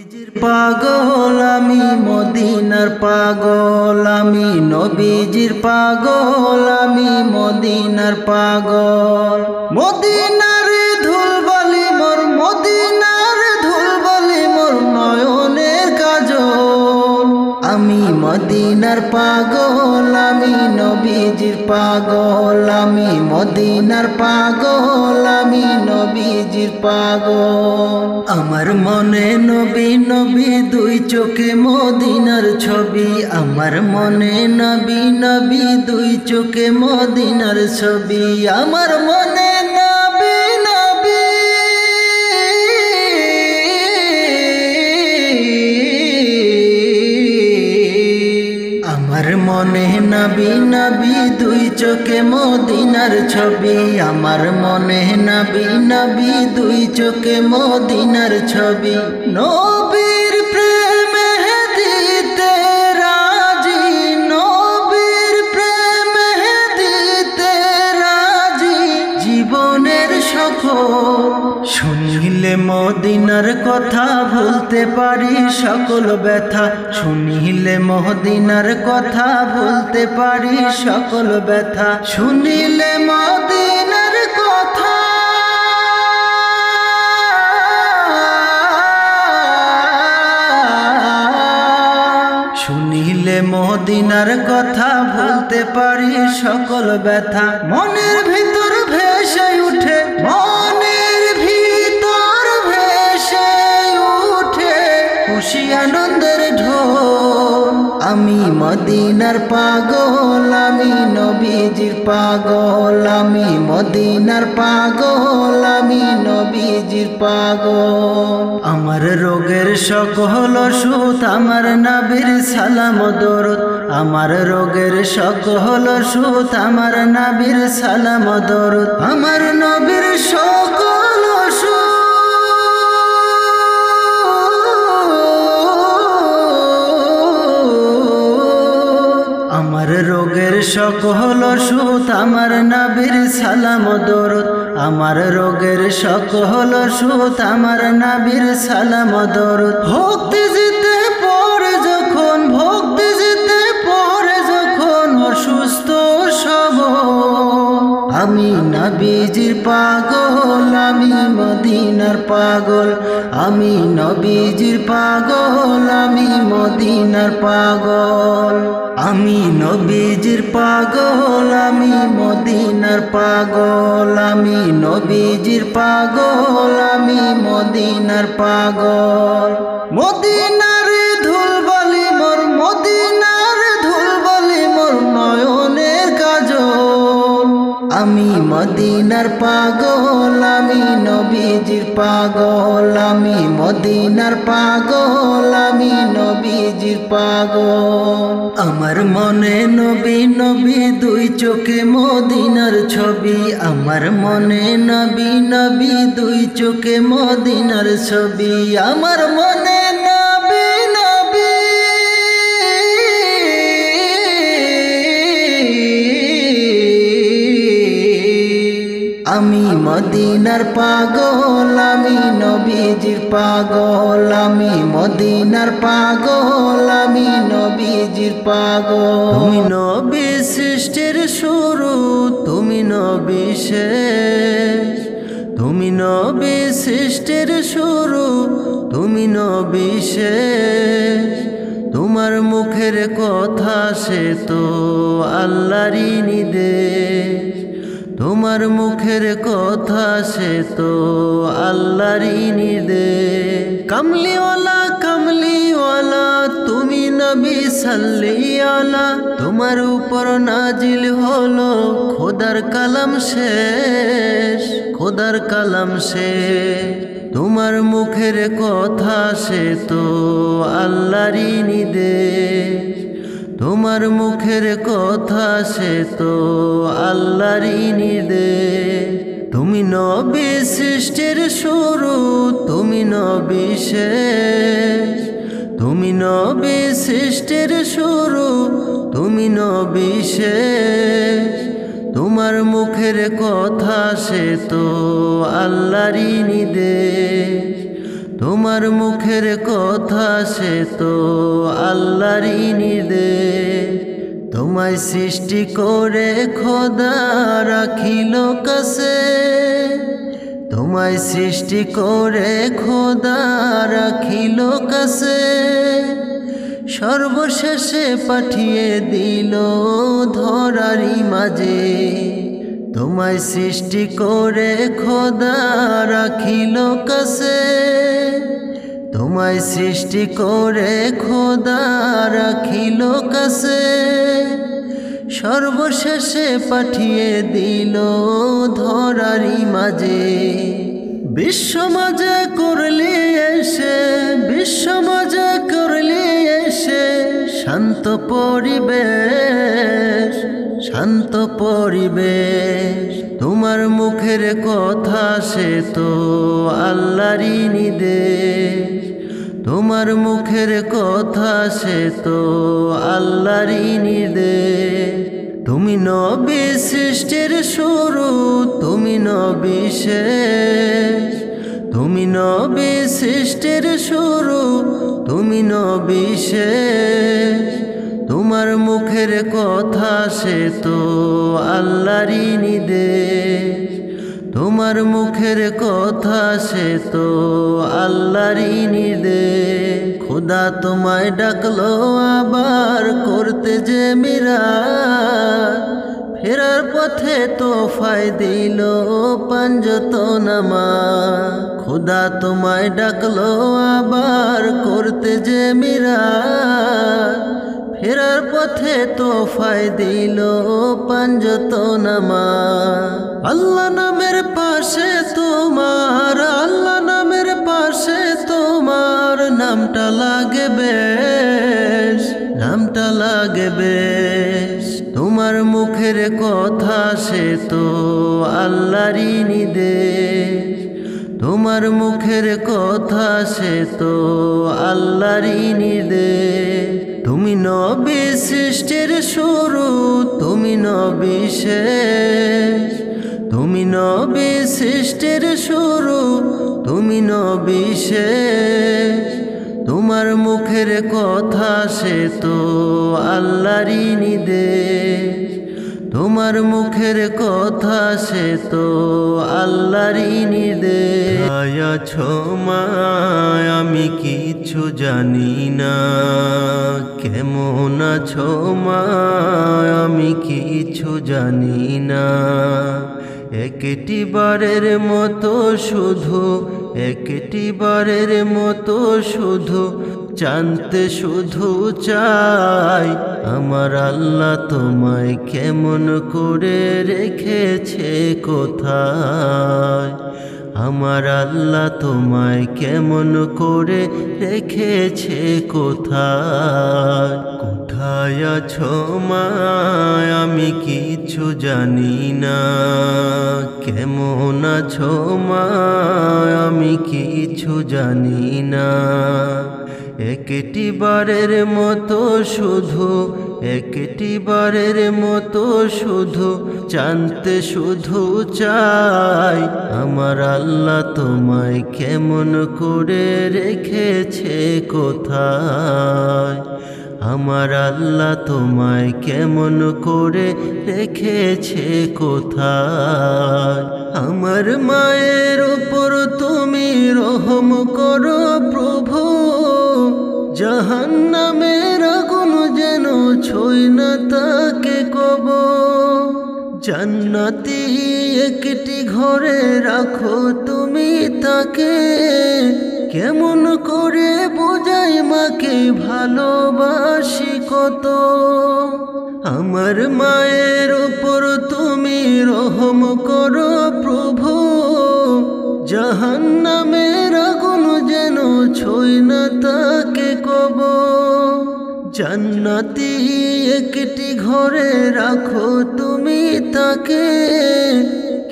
নবীজির পাগল আমি মদিনার পাগল আমি নবীজির পাগল আমি মদিনার পাগল মদিনার ধুলবালি মোর মদিনার ধুলবালি মোর নয়নের কাজল আমি মদিনার পাগল আমি নবীজির পাগল আমি মদিনার পাগল আমি নবীজির পাগল আমার মনে নবী নবী দুই চোখে মদিনার ছবি আমার মনে নবী নবী দুই চোখে মদিনার ছবি আমার মনে নবী নবী আমার মনে নবী নবী দুই চোখে মদিনার ছবি আমার মনে নবী নবী দুই চোখে মদিনার ছবি নবীর প্রেমে দিতে রাজি নবীর প্রেমে দিতে রাজি জীবনের সফল শুনিলে মদিনার কথা ভুলতে পারি সকল ব্যথা শুনিলে মদিনার কথা ভুলতে পারি সকল ব্যথা শুনিলে মদিনার কথা শুনিলে মদিনার কথা ভুলতে পারি সকল ব্যথা মনের ভিতর ভেসে উঠে মনের ভিতর ভেসে উঠে খুশি আনন্দের ঢোল আমি মদিনার পাগল আমি নবীজির পাগল আমি মদিনার পাগল আমি নবীজির পাগল আমার রোগের সকল ওষুধ আমার নবীর সালাম দরুদ আমার রোগের সকল ওষুধ আমার নবীর সালাম দরুদ আমার নবীর সকল ওষুধ আমার রোগের সকল ওষুধ আমার নবীর সালাম দরুদ আমার রোগের সকল ওষুধ আমার নবীর সালাম দরুদ ভক্তি জিতে পড়ে যখন ভক্তি জিতে পড়ে যখন অসুস্থ সব আমি নবীজির পাগল আমি মদিনার পাগল আমি নবীজির পাগল আমি মদিনার পাগল আমি নবীজির পাগল আমি মদিনার পাগল আমি নবীজির পাগল আমি মদিনার পাগল মদিনার ধুলবালি মোর মদিনার ধুলবালি মোর নয়নের কাজল আমি মদিনার পাগল আমি নবীজির পাগল আমি মদিনার পাগল আমি নবীজির পাগল আমার মনে নবী নবী দুই চোখে মদিনার ছবি আমার মনে নবী নবী দুই চোখে মদিনার ছবি আমার মনে নবী নবী আমি মদিনার পাগল আমি নবীজির পাগল আমি মদিনার পাগল আমি নবীজির পাগল তুমি নবী সৃষ্টির শুরু তুমি নবী শেষ তুমি নবী সৃষ্টির শুরু তুমি নবী শেষ তোমার মুখের কথা সে তো আল্লাহরই নির্দেশ তোমার মুখের কথা সে তো আল্লাহরই নির্দেশ কামলিওয়ালা কামলিওয়ালা তুমি নবী সাল্লিয়ালা তোমার উপর নাজিল হলো খোদার কালাম শেষ খোদার কালাম শেষ তোমার মুখের কথা সে তো আল্লাহরই নির্দেশ তোমার মুখের কথা সে তো আল্লাহরই নির্দেশ তুমি নবী সৃষ্টির শুরু তুমি নবী শেষ তুমি নবী সৃষ্টির শুরু তুমি নবী শেষ তোমার মুখের কথা সে তো আল্লাহরই নির্দেশ তোমার মুখের কথা সে তো আল্লাহরই নির্দেশ। তোমায় সৃষ্টি করে খোদা রাখিল কাছে, তোমায় সৃষ্টি করে খোদা রাখিল কাছে, সর্বশেষে পাঠিয়ে দিল ধরারি মাঝে। তোমায় সৃষ্টি করে খোদা রাখিল কাছে, তোমায় সৃষ্টি করে খোদা রাখিল কাছে, সর্বশেষে পাঠিয়ে দিল ধরারি মাঝে। বিশ্ব মাঝে করলি এসে, বিশ্ব মাঝে করলি এসে শান্ত পরিবেশ, শান্ত পরিবেশ। তোমার মুখের কথা সে তো আল্লাহরই নির্দেশ, তোমার মুখের কথা সে তো আল্লাহরই নির্দেশ। তুমি নবী সৃষ্টির শুরু, তুমি নবী শেষ, তুমি নবী সৃষ্টির শুরু, তুমি নবী শেষ। তোমার মুখের কথা সে তো আল্লাহরই নির্দেশ, তোমার মুখের কথা সে তো আল্লাহরই নির্দেশ। খোদা তোমায় ডাকলো আবার করতে যে মিরাজ, ফেরার পথে তোফায় দিল পাঞ্জতন নামাজ। খোদা তোমায় ডাকলো আবার করতে যে মিরাজ, ফেরার পথে তোফায় দিল পাঞ্জতন নামাজ। আল্লাহ নামের পাশে তোমার, আল্লাহ নামের পাশে তোমার নামটা লাগে বেশ, নামটা লাগে বেশ। তোমার মুখের কথা সে তো আল্লাহরই নির্দেশ, তোমার মুখের কথা সে তো আল্লাহরই নির্দেশ। তুমি নবী সৃষ্টির শুরু, তুমি নবী শেষ, তুমি নবী সৃষ্টির শুরু, তুমি নবী শেষ। তোমার মুখের কথা সে তো আল্লাহরই নির্দেশ, তোমার মুখের কথা সে তো আল্লাহরই নির্দেশ। আছো মায় আমি কিছু জানি না, কেমন আছো মায় আমি কিছু জানি না। একটি বারের মতো শুধু, একটি বারের মতো শুধু জানতে শুধু চাই, আমার আল্লাহ তোমায় কেমন করে রেখেছে কোথায়। আমার আল্লাহ তোমায় কেমন করে রেখেছে কোথায়। কোথায় আছো মায় আমি কিছু জানি না, কেমন আছো মায় আমি কিছু জানি না। একটি বারের মতো শুধু, একটি বারের মতো শুধু জানতে শুধু চাই, আমার আল্লাহ তোমায় কেমন করে রেখেছে কোথায়। আমার আল্লাহ তোমায় কেমন করে রেখেছে কোথায়। আমার মায়ের উপর তুমি রহম করো প্রভু, জাহান্নামের আগুন যেন ছুঁই না তাকে কবর। জান্নাতি একটি ঘরে রাখো তুমি তাকে, কেমন করে বোঝাই মাকে ভালোবাসি কত। আমার মায়ের উপর তুমি রহম করো প্রভু, জাহান্নামের আগুন যেন ছুঁই না তাকে কবর। জান্নাতি একটি ঘরে রাখো তুমি তাকে,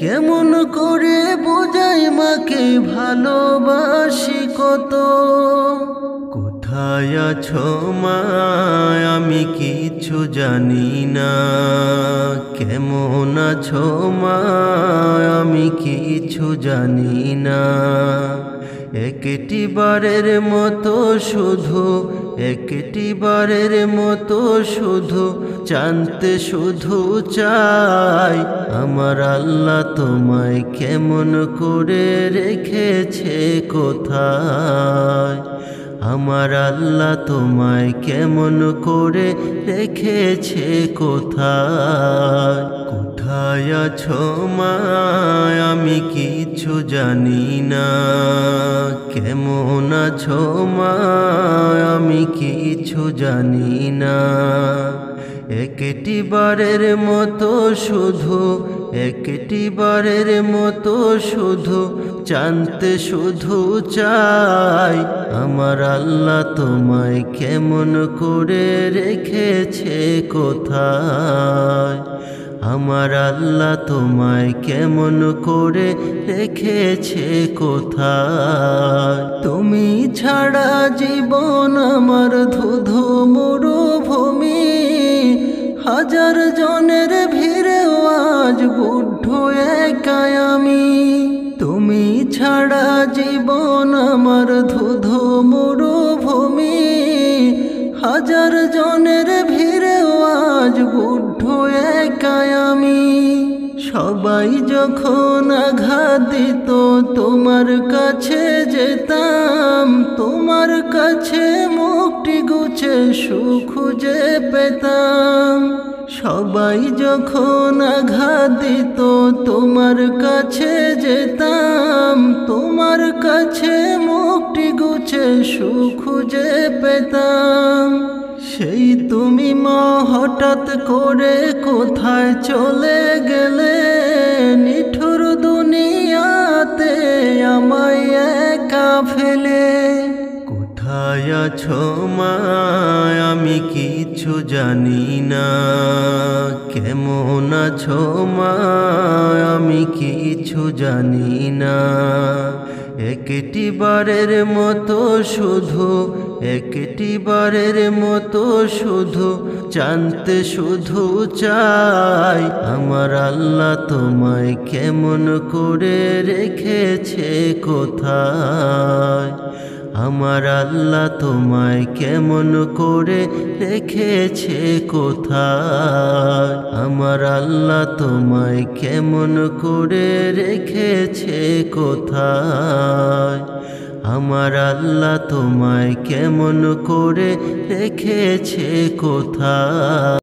কেমন করে বোঝাই মাকে ভালোবাসি কত। কোথায় আছো মায় আমি কিছু জানি না, কেমন আছো মায় আমি কিছু জানি না। একটি বারের মতো শুধু, একটি বারের মতো শুধু জানতে শুধু চাই, আমার আল্লাহ তোমায় কেমন করে রেখেছে কোথায়। আমার আল্লাহ তোমায় কেমন করে রেখেছে কোথায়। কোথায় আছো মা আমি কিছু জানি না, কেমন আছো মা আমি কিছু জানি না। একটি বারের মতো শুধু, একটি বারের মতো শুধু জানতে শুধু চাই, আমার আল্লাহ তোমায় কেমন করে রেখেছে কোথায়। আমার আল্লাহ তোমায় কেমন করে রেখেছে কোথায়। তুমি ছাড়া জীবন আমার ধুধু মরুভূমি, হাজার জনের ভিড়েও আজ বুদ্ধ একাই আমি। তুমি ছাড়া জীবন আমার ধুধু মরুভূমি, হাজার জনের ভিড়েও আজ বুদ্ধ একাই আমি। সবাই যখন আঘাত দিত তোমার কাছে যেতাম, তোমার কাছে মুক্তি গুছে সুখ খুঁজে পেতাম। সবাই যখন আঘাত দিত তোমার কাছে যেতাম, তোমার কাছে মুক্তি গুছে সুখ খুঁজে পেতাম। সেই তুমি মা হঠাৎ করে কোথায় চলে গেলে, নিঠুর দুনিয়াতে আমায় একা ফেলে। কোথায় আছো মা আমি কিছু জানি না, কেমন আছো মা আমি কিছু জানি না। একটি বারের মতো শুধু, একটি বারের মতো শুধু জানতে শুধু চাই, আমার আল্লাহ তোমায় কেমন করে রেখেছে কোথায়। আমার আল্লাহ তোমায় কেমন করে রেখেছে কোথায়। আমার আল্লাহ তোমায় কেমন করে রেখেছে কোথায়। আমার আল্লাহ তোমায় কেমন করে রেখেছে কোথায়।